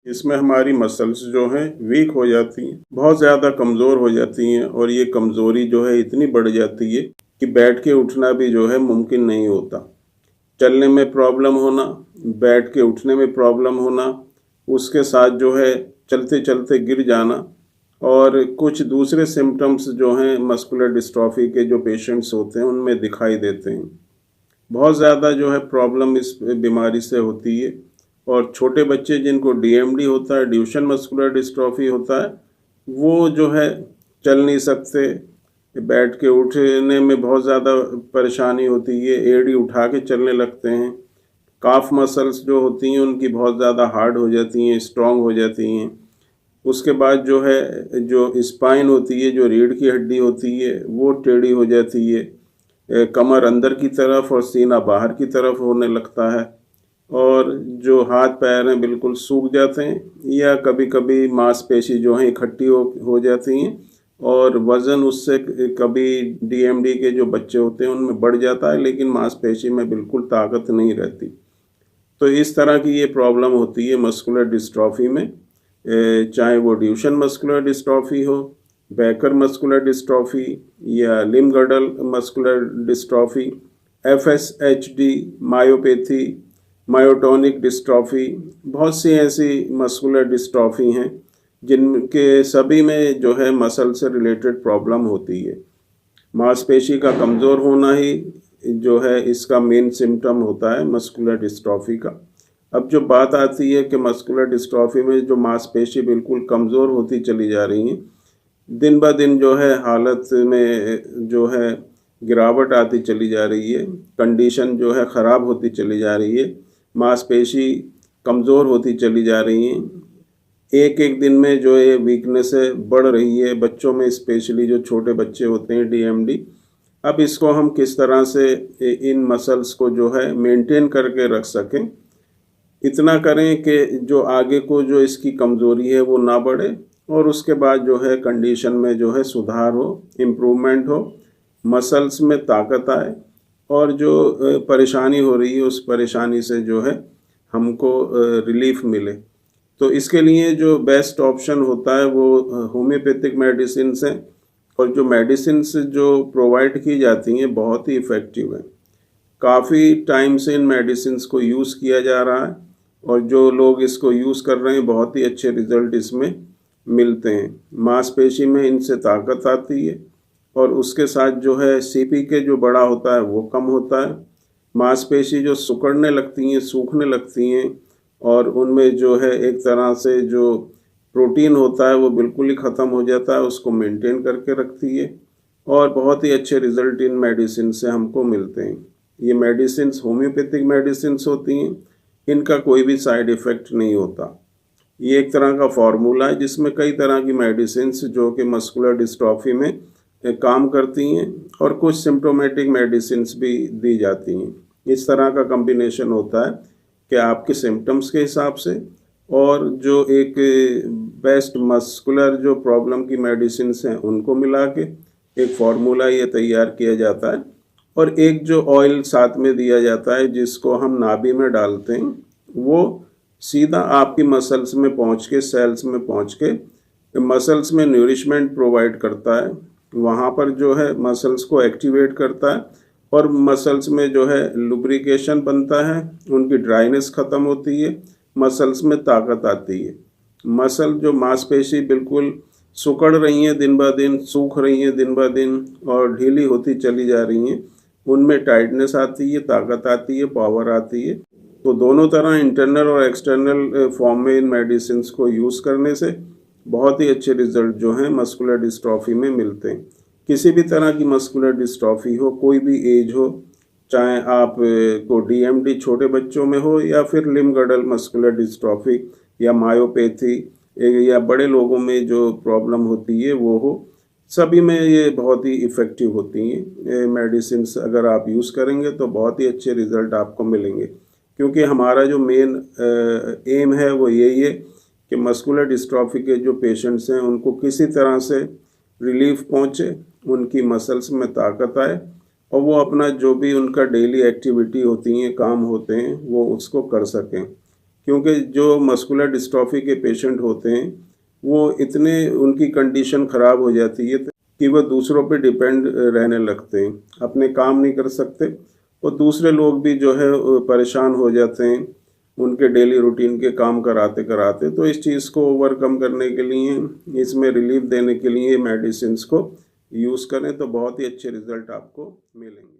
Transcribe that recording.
इसमें हमारी मसल्स जो हैं वीक हो जाती हैं, बहुत ज़्यादा कमज़ोर हो जाती हैं और ये कमज़ोरी जो है इतनी बढ़ जाती है कि बैठ के उठना भी जो है मुमकिन नहीं होता। चलने में प्रॉब्लम होना, बैठ के उठने में प्रॉब्लम होना, उसके साथ जो है चलते चलते गिर जाना और कुछ दूसरे सिम्टम्स जो हैं मस्कुलर डिस्ट्रॉफी के जो पेशेंट्स होते हैं उनमें दिखाई देते हैं। बहुत ज़्यादा जो है प्रॉब्लम इस बीमारी से होती है और छोटे बच्चे जिनको डीएमडी होता है, ड्यूशेन मस्कुलर डिस्ट्रॉफी होता है, वो जो है चल नहीं सकते, बैठ के उठने में बहुत ज़्यादा परेशानी होती है, एड़ी उठा के चलने लगते हैं। काफ मसल्स जो होती हैं उनकी बहुत ज़्यादा हार्ड हो जाती हैं, स्ट्रॉन्ग हो जाती हैं। उसके बाद जो है जो स्पाइन होती है, जो रीढ़ की हड्डी होती है, वो टेढ़ी हो जाती है। कमर अंदर की तरफ और सीना बाहर की तरफ होने लगता है और जो हाथ पैर हैं बिल्कुल सूख जाते हैं या कभी कभी मांसपेशी जो हैं इकट्ठी हो जाती हैं और वज़न उससे कभी डीएमडी के जो बच्चे होते हैं उनमें बढ़ जाता है, लेकिन मांसपेशी में बिल्कुल ताकत नहीं रहती। तो इस तरह की ये प्रॉब्लम होती है मस्कुलर डिस्ट्रॉफी में, चाहे वो ड्यूशेन मस्कुलर डिस्ट्रॉफी हो, बैकर मस्कुलर डिस्ट्रॉफी या limb girdle muscular dystrophy, FSHD, myopathy, myotonic dystrophy, बहुत सी ऐसी मस्कुलर डिस्ट्रॉफी हैं जिनके सभी में जो है मसल से रिलेटेड प्रॉब्लम होती है। मांसपेशी का कमज़ोर होना ही जो है इसका मेन सिम्टम होता है मस्कुलर डिस्ट्रॉफी का। अब जो बात आती है कि मस्कुलर डिस्ट्रॉफी में जो मांसपेशी बिल्कुल कमज़ोर होती चली जा रही हैं, दिन ब दिन जो है हालत में जो है गिरावट आती चली जा रही है, कंडीशन जो है ख़राब होती चली जा रही है, मांसपेशी कमज़ोर होती चली जा रही हैं। एक एक दिन में जो ये वीकनेस है बढ़ रही है बच्चों में, स्पेशली जो छोटे बच्चे होते हैं डीएमडी। अब इसको हम किस तरह से इन मसल्स को जो है मेंटेन करके रख सकें, इतना करें कि जो आगे को जो इसकी कमज़ोरी है वो ना बढ़े और उसके बाद जो है कंडीशन में जो है सुधार हो, इम्प्रूवमेंट हो, मसल्स में ताकत आए और जो परेशानी हो रही है उस परेशानी से जो है हमको रिलीफ मिले। तो इसके लिए जो बेस्ट ऑप्शन होता है वो होम्योपैथिक मेडिसिन हैं और जो मेडिसिन जो प्रोवाइड की जाती हैं बहुत ही इफ़ेक्टिव हैं। काफ़ी टाइम से इन मेडिसिन को यूज़ किया जा रहा है और जो लोग इसको यूज़ कर रहे हैं बहुत ही अच्छे रिज़ल्ट इसमें मिलते हैं। मांसपेशी में इनसे ताकत आती है और उसके साथ जो है सीपीके जो बड़ा होता है वो कम होता है। मांसपेशी जो सिकुड़ने लगती हैं, सूखने लगती हैं और उनमें जो है एक तरह से जो प्रोटीन होता है वो बिल्कुल ही ख़त्म हो जाता है, उसको मेंटेन करके रखती है और बहुत ही अच्छे रिज़ल्ट इन मेडिसिन से हमको मिलते हैं। ये मेडिसिन होम्योपैथिक मेडिसिन होती हैं, इनका कोई भी साइड इफ़ेक्ट नहीं होता। ये एक तरह का फार्मूला है जिसमें कई तरह की मेडिसिन जो कि मस्कुलर डिस्ट्रॉफी में काम करती हैं और कुछ सिम्प्टोमेटिक मेडिसिन भी दी जाती हैं। इस तरह का कम्बिनेशन होता है कि आपके सिम्टम्स के हिसाब से और जो एक बेस्ट मस्कुलर जो प्रॉब्लम की मेडिसिन हैं उनको मिला के एक फार्मूला ये तैयार किया जाता है और एक जो ऑयल साथ में दिया जाता है जिसको हम नाभि में डालते हैं, वो सीधा आपकी मसल्स में पहुंच के, सेल्स में पहुंच के मसल्स में न्यूरिशमेंट प्रोवाइड करता है। वहाँ पर जो है मसल्स को एक्टिवेट करता है और मसल्स में जो है लुब्रिकेशन बनता है, उनकी ड्राइनेस ख़त्म होती है, मसल्स में ताकत आती है। मसल जो मांसपेशी बिल्कुल सिकुड़ रही हैं दिन ब दिन, सूख रही हैं दिन ब दिन और ढीली होती चली जा रही हैं, उनमें टाइटनेस आती है, ताकत आती है, पावर आती है। तो दोनों तरह इंटरनल और एक्सटर्नल फॉर्म में इन मेडिसिन को यूज़ करने से बहुत ही अच्छे रिजल्ट जो हैं मस्कुलर डिस्ट्रॉफी में मिलते हैं। किसी भी तरह की मस्कुलर डिस्ट्रॉफी हो, कोई भी एज हो, चाहे आप को डीएमडी छोटे बच्चों में हो या फिर लिम्ब-गर्डल मस्कुलर डिस्ट्रॉफी या मायोपैथी या बड़े लोगों में जो प्रॉब्लम होती है वो हो, सभी में ये बहुत ही इफ़ेक्टिव होती हैं मेडिसिन। अगर आप यूज़ करेंगे तो बहुत ही अच्छे रिज़ल्ट आपको मिलेंगे, क्योंकि हमारा जो मेन एम है वो यही है कि मस्कुलर डिस्ट्रॉफी के जो पेशेंट्स हैं उनको किसी तरह से रिलीफ पहुँचे, उनकी मसल्स में ताकत आए और वो अपना जो भी उनका डेली एक्टिविटी होती हैं, काम होते हैं, वो उसको कर सकें। क्योंकि जो मस्कुलर डिस्ट्रॉफी के पेशेंट होते हैं वो इतने उनकी कंडीशन ख़राब हो जाती है कि वह दूसरों पे डिपेंड रहने लगते हैं, अपने काम नहीं कर सकते और दूसरे लोग भी जो है परेशान हो जाते हैं उनके डेली रूटीन के काम कराते कराते। तो इस चीज़ को ओवरकम करने के लिए, इसमें रिलीफ देने के लिए मेडिसिन को यूज़ करें तो बहुत ही अच्छे रिजल्ट आपको मिलेंगे।